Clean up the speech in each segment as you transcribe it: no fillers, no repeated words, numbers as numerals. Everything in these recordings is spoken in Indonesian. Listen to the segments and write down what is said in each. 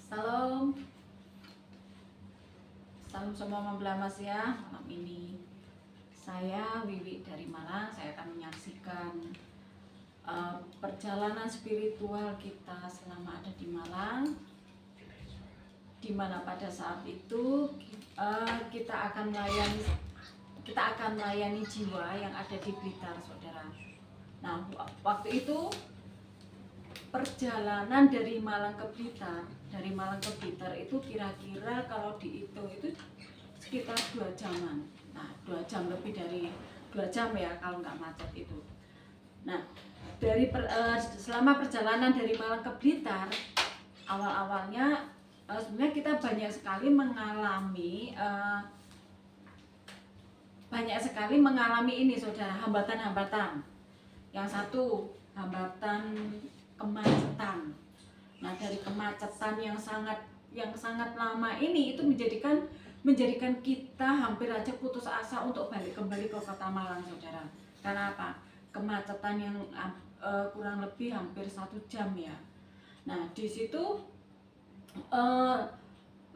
Salam, salam semua mempelai Mas ya. Malam ini saya Wiwi dari Malang. Saya akan menyaksikan perjalanan spiritual kita selama ada di Malang, di mana pada saat itu kita akan melayani jiwa yang ada di Blitar, saudara. Nah, waktu itu perjalanan dari Malang ke Blitar itu kira-kira kalau dihitung itu sekitar 2 jaman. Nah, 2 jam, lebih dari 2 jam ya kalau nggak macet itu. Nah, selama perjalanan dari Malang ke Blitar, awal-awalnya sebenarnya kita banyak sekali mengalami ini, saudara, hambatan-hambatan. Yang satu, hambatan kemacetan. Nah, dari kemacetan yang sangat lama ini itu menjadikan kita hampir aja putus asa untuk balik kembali ke Kota Malang, saudara. Karena apa? Kemacetan yang kurang lebih hampir 1 jam ya. Nah, di situ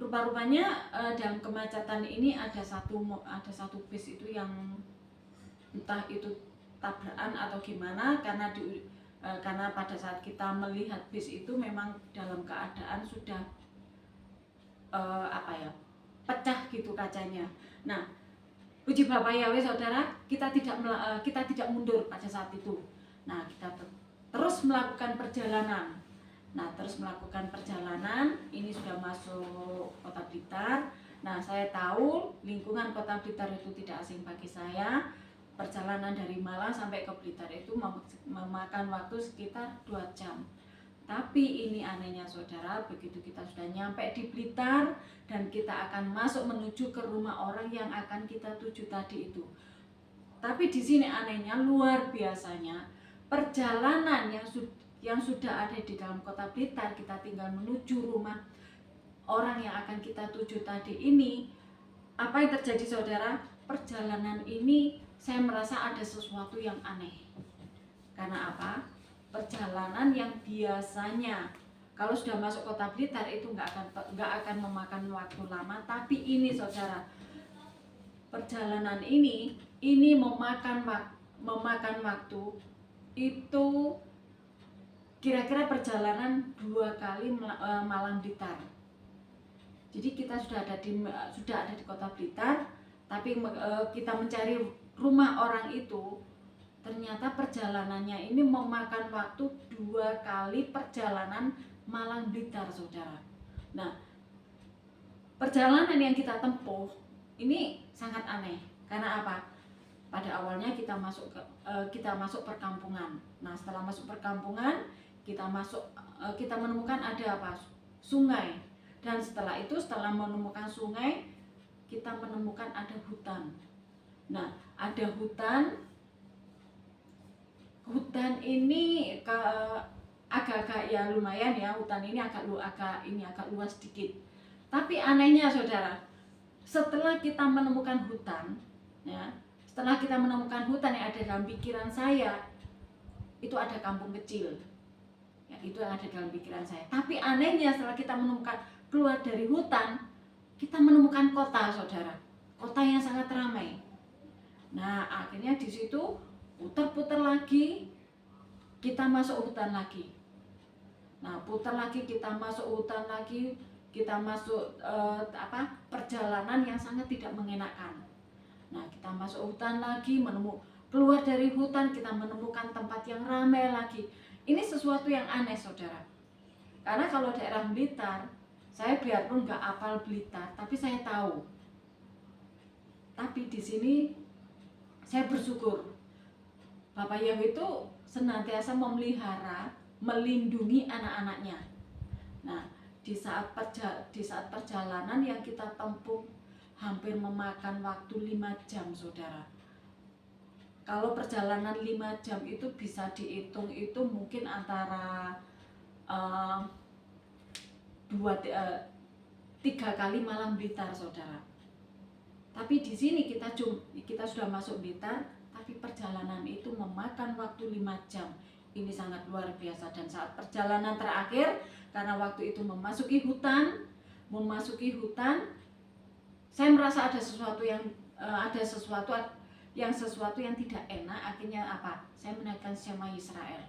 rupa-rupanya dalam kemacetan ini ada satu bis itu yang entah itu tabrakan atau gimana, karena pada saat kita melihat bis itu memang dalam keadaan sudah pecah gitu kacanya. Nah, puji Bapak Yahweh, saudara, kita tidak mundur pada saat itu. Nah, kita terus melakukan perjalanan. Ini sudah masuk Kota Blitar. Nah, saya tahu lingkungan Kota Blitar itu tidak asing bagi saya. Perjalanan dari Malang sampai ke Blitar itu memakan waktu sekitar 2 jam. Tapi ini anehnya, saudara, begitu kita sudah nyampe di Blitar dan kita akan masuk menuju ke rumah orang yang akan kita tuju tadi itu. Tapi di sini anehnya, luar biasanya, perjalanan yang sudah ada di dalam Kota Blitar, kita tinggal menuju rumah orang yang akan kita tuju tadi ini. Apa yang terjadi, saudara? Perjalanan ini saya merasa ada sesuatu yang aneh. Karena apa? Perjalanan yang biasanya kalau sudah masuk Kota Blitar itu nggak akan memakan waktu lama, tapi ini, saudara, perjalanan ini memakan waktu itu kira-kira perjalanan 2 kali Malang Blitar. Jadi kita sudah ada di Kota Blitar, tapi kita mencari rumah orang itu, ternyata perjalanannya ini memakan waktu 2 kali perjalanan Malang Blitar, saudara. Nah, perjalanan yang kita tempuh ini sangat aneh. Karena apa? Pada awalnya kita masuk perkampungan. Nah, setelah masuk perkampungan, kita menemukan ada apa? Sungai. Dan setelah menemukan sungai, kita menemukan ada hutan. Nah, ada hutan ini agak-agak ya lumayan ya, hutan ini agak luas sedikit. Tapi anehnya, saudara, setelah kita menemukan hutan yang ada dalam pikiran saya, itu ada kampung kecil. Ya, itu yang ada dalam pikiran saya. Tapi anehnya, setelah kita keluar dari hutan, kita menemukan kota, saudara. Kota yang sangat ramai. Nah, akhirnya di situ putar-putar lagi, kita masuk hutan lagi. Nah, putar lagi, kita masuk hutan lagi, kita masuk perjalanan yang sangat tidak mengenakan. Nah, kita masuk hutan lagi, keluar dari hutan, kita menemukan tempat yang ramai lagi. Ini sesuatu yang aneh, saudara. Karena kalau daerah Blitar, saya biarpun nggak hafal Blitar, tapi saya tahu. Tapi di sini saya bersyukur, Bapak Yahweh itu senantiasa melindungi anak-anaknya. Nah, di saat perjalanan yang kita tempuh hampir memakan waktu 5 jam, saudara. Kalau perjalanan 5 jam itu bisa dihitung itu mungkin antara 3 kali Malang Blitar, saudara. Tapi di sini kita sudah masuk Blitar, tapi perjalanan itu memakan waktu 5 jam. ini sangat luar biasa. Dan saat perjalanan terakhir, karena waktu itu memasuki hutan, saya merasa ada sesuatu yang tidak enak. Akhirnya apa? Saya menaikkan Shema Israel.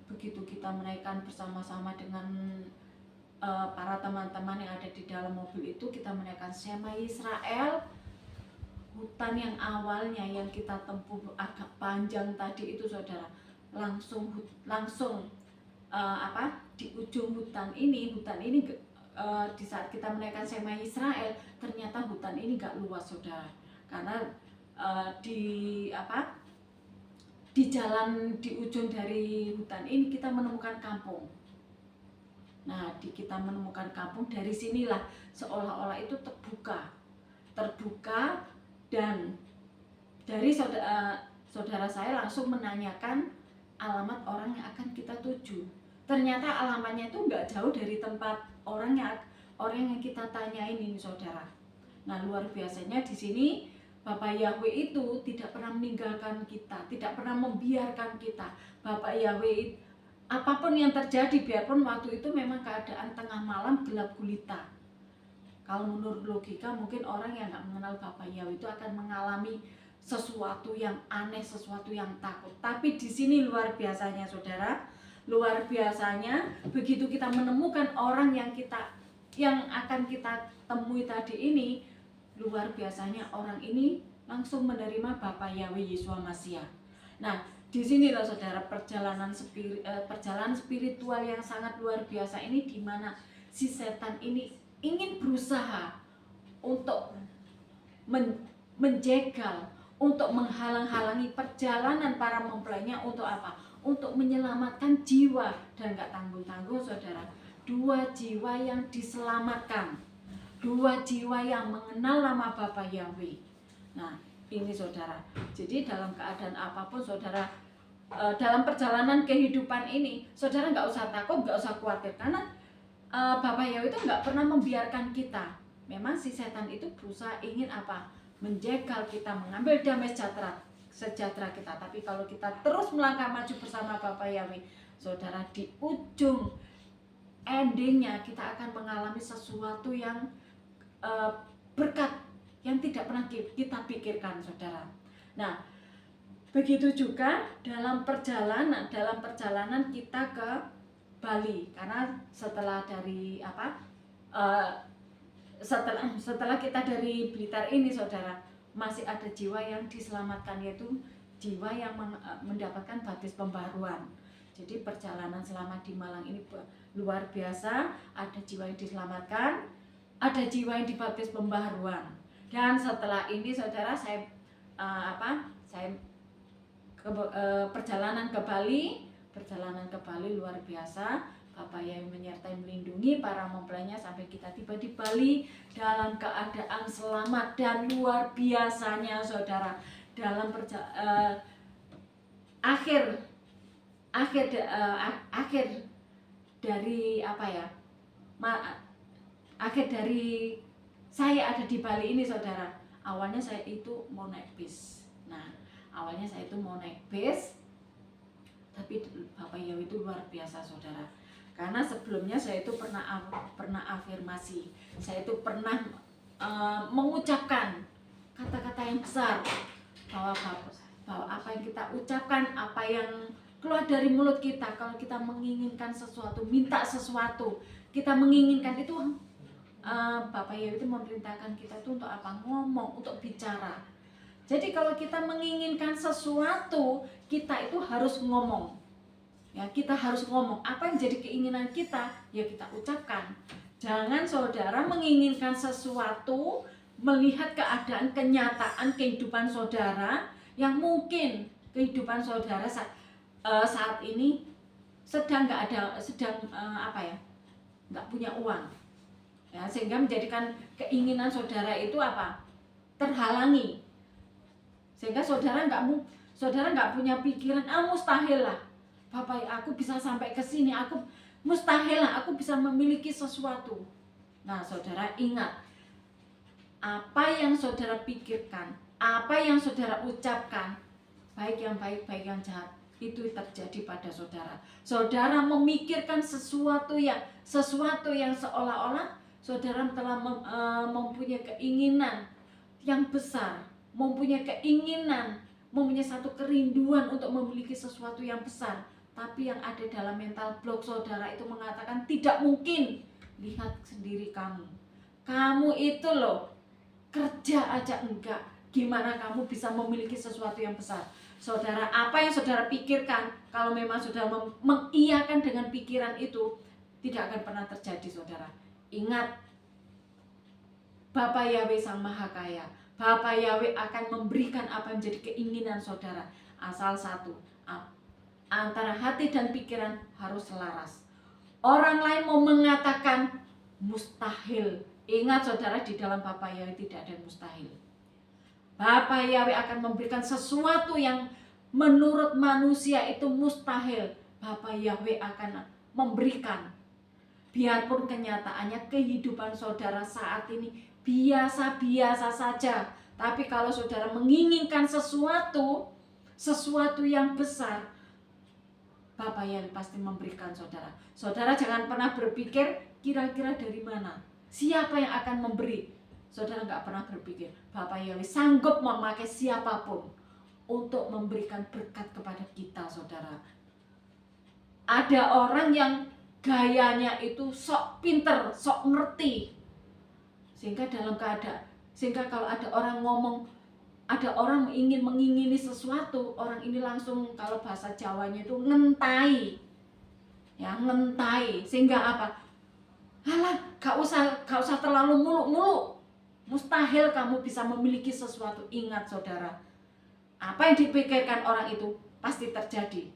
Begitu kita menaikkan bersama-sama dengan para teman-teman yang ada di dalam mobil itu, kita menaikkan Shema Israel. Hutan yang awalnya yang kita tempuh agak panjang tadi itu, saudara, langsung di ujung hutan ini di saat kita menaikkan Shema Israel, ternyata hutan ini gak luas, saudara, karena di jalan di ujung dari hutan ini kita menemukan kampung. Nah, kita menemukan kampung, dari sinilah seolah-olah itu terbuka, dan dari saudara saya langsung menanyakan alamat orang yang akan kita tuju. Ternyata alamatnya itu nggak jauh dari tempat orang yang kita tanyain ini, saudara. Nah, luar biasanya di sini Bapak Yahweh itu tidak pernah meninggalkan kita, tidak pernah membiarkan kita. Bapak Yahweh, apapun yang terjadi, biarpun waktu itu memang keadaan tengah malam gelap gulita. Kalau menurut logika mungkin orang yang nggak mengenal Bapak Yahweh itu akan mengalami sesuatu yang aneh, sesuatu yang takut. Tapi di sini luar biasanya, saudara, luar biasanya begitu kita menemukan orang yang akan kita temui tadi ini, luar biasanya orang ini langsung menerima Bapak Yahweh Yeshua Masiah. Nah, di sinilah, saudara, perjalanan spiritual yang sangat luar biasa ini, di mana si setan ini ingin berusaha untuk menjegal, untuk menghalang-halangi perjalanan para mempelainya. Untuk apa? Untuk menyelamatkan jiwa. Dan gak tanggung-tanggung, saudara, 2 jiwa yang diselamatkan, 2 jiwa yang mengenal nama Bapak Yahweh. Nah, ini, saudara, jadi dalam keadaan apapun, saudara, dalam perjalanan kehidupan ini, saudara gak usah takut, gak usah khawatir, karena Bapak Yahweh itu nggak pernah membiarkan kita. Memang si setan itu berusaha ingin apa? Menjegal kita, mengambil damai sejahtera kita. Tapi kalau kita terus melangkah maju bersama Bapak Yahweh, saudara, di ujung endingnya kita akan mengalami sesuatu yang berkat yang tidak pernah kita pikirkan, saudara. Nah, begitu juga dalam perjalanan kita ke Bali, karena setelah kita dari Blitar ini, saudara, masih ada jiwa yang diselamatkan, yaitu jiwa yang mendapatkan baptis pembaharuan. Jadi perjalanan selama di Malang ini luar biasa, ada jiwa yang diselamatkan, ada jiwa yang dibaptis pembaharuan. Dan setelah ini, saudara, saya perjalanan ke Bali luar biasa. Bapak Yahweh menyertai, melindungi para mempelainya sampai kita tiba di Bali dalam keadaan selamat. Dan luar biasanya, saudara, dalam akhir dari saya ada di Bali ini, saudara. Awalnya saya itu mau naik bis. Tapi Bapak Yahweh itu luar biasa, saudara. Karena sebelumnya saya itu pernah afirmasi, saya itu pernah mengucapkan kata-kata yang besar, bahwa apa yang kita ucapkan, apa yang keluar dari mulut kita, kalau kita menginginkan sesuatu, minta sesuatu, kita menginginkan itu, Bapak Yahweh itu memerintahkan kita itu untuk apa? Ngomong, untuk bicara. Jadi kalau kita menginginkan sesuatu, kita itu harus ngomong. Ya, kita harus ngomong. Apa yang jadi keinginan kita, ya kita ucapkan. Jangan, saudara, menginginkan sesuatu, melihat keadaan, kenyataan kehidupan saudara, yang mungkin kehidupan saudara saat ini sedang nggak punya uang. Ya, sehingga menjadikan keinginan saudara itu apa? Terhalangi. Sehingga saudara nggak punya pikiran, mustahil lah, Bapak, aku bisa sampai ke sini, mustahil lah, aku bisa memiliki sesuatu. Nah, saudara, ingat, apa yang saudara pikirkan, apa yang saudara ucapkan, baik yang baik, baik yang jahat, itu terjadi pada saudara. Saudara memikirkan sesuatu yang seolah-olah saudara telah mempunyai keinginan yang besar, mempunyai keinginan, mempunyai satu kerinduan untuk memiliki sesuatu yang besar. Tapi yang ada dalam mental block saudara itu mengatakan tidak mungkin. Lihat sendiri kamu. Kamu itu loh, kerja aja enggak. Gimana kamu bisa memiliki sesuatu yang besar? Saudara, apa yang saudara pikirkan, kalau memang saudara mengiyakan dengan pikiran itu, tidak akan pernah terjadi, saudara. Ingat, Bapa Yahweh Sang Maha Kaya. Bapa Yahweh akan memberikan apa yang menjadi keinginan saudara. Asal satu, antara hati dan pikiran harus selaras. Orang lain mau mengatakan mustahil. Ingat saudara, di dalam Bapa Yahweh tidak ada mustahil. Bapa Yahweh akan memberikan sesuatu yang menurut manusia itu mustahil. Bapa Yahweh akan memberikan. Biarpun kenyataannya kehidupan saudara saat ini biasa-biasa saja. Tapi kalau saudara menginginkan sesuatu yang besar, Bapa Yahweh pasti memberikan saudara. Saudara jangan pernah berpikir kira-kira dari mana, siapa yang akan memberi. Saudara nggak pernah berpikir. Bapa Yahweh sanggup memakai siapapun untuk memberikan berkat kepada kita, saudara. Ada orang yang gayanya itu sok pinter, sok ngerti, sehingga kalau ada orang ngomong, ada orang mengingini sesuatu, orang ini langsung, kalau bahasa Jawanya itu ngentai, ya ngentai, sehingga apa? Halah, gak usah terlalu muluk-muluk. Mustahil kamu bisa memiliki sesuatu. Ingat saudara, apa yang dipikirkan orang itu pasti terjadi,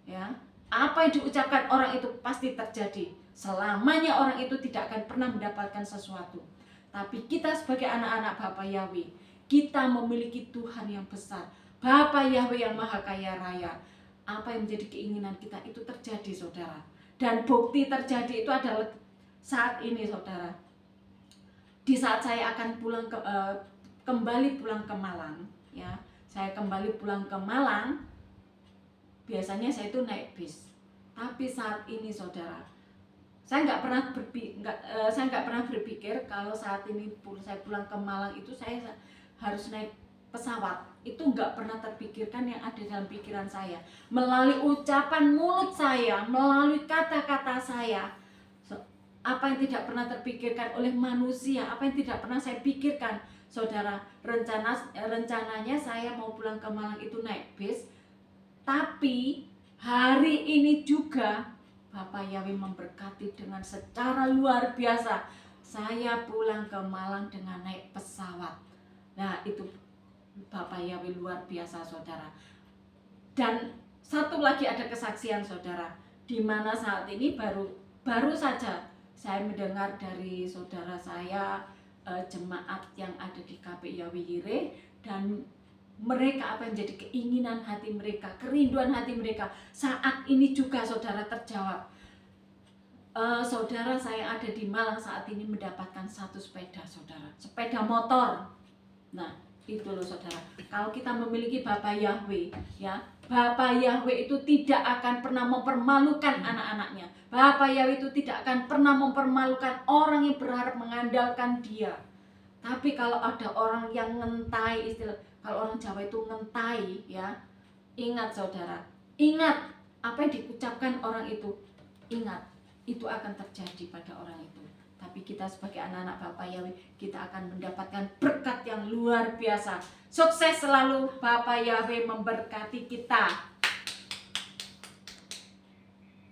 ya. Apa yang diucapkan orang itu pasti terjadi. Selamanya orang itu tidak akan pernah mendapatkan sesuatu. Tapi kita sebagai anak-anak Bapa Yahweh, kita memiliki Tuhan yang besar, Bapa Yahweh yang Maha Kaya Raya. Apa yang menjadi keinginan kita itu terjadi, saudara. Dan bukti terjadi itu adalah saat ini, saudara. Di saat saya akan kembali pulang ke Malang, ya, saya kembali pulang ke Malang. Biasanya saya itu naik bis, tapi saat ini, saudara, saya nggak pernah berpikir kalau saat ini saya pulang ke Malang itu saya harus naik pesawat. Itu nggak pernah terpikirkan yang ada dalam pikiran saya. Melalui ucapan mulut saya, melalui kata-kata saya, apa yang tidak pernah terpikirkan oleh manusia, apa yang tidak pernah saya pikirkan, saudara. Rencananya saya mau pulang ke Malang itu naik bis, tapi hari ini juga Bapa Yahweh memberkati dengan secara luar biasa. Saya pulang ke Malang dengan naik pesawat. Nah, itu Bapa Yahweh luar biasa, saudara. Dan satu lagi ada kesaksian, saudara, di mana saat ini baru saja saya mendengar dari saudara saya, jemaat yang ada di KP Yahweh Yireh, dan mereka apa yang menjadi keinginan hati mereka, kerinduan hati mereka saat ini juga, saudara, terjawab. Saudara saya ada di Malang saat ini mendapatkan satu sepeda, saudara, sepeda motor. Nah, itu loh, saudara. Kalau kita memiliki Bapa Yahweh, ya, Bapa Yahweh itu tidak akan pernah mempermalukan anak-anaknya. Bapa Yahweh itu tidak akan pernah mempermalukan orang yang berharap mengandalkan Dia. Tapi kalau ada orang yang ngentai, kalau orang Jawa itu ngentai, ya, ingat, saudara, ingat apa yang diucapkan orang itu, ingat, itu akan terjadi pada orang itu. Tapi kita sebagai anak-anak Bapa Yahweh, kita akan mendapatkan berkat yang luar biasa. Sukses selalu, Bapa Yahweh memberkati kita.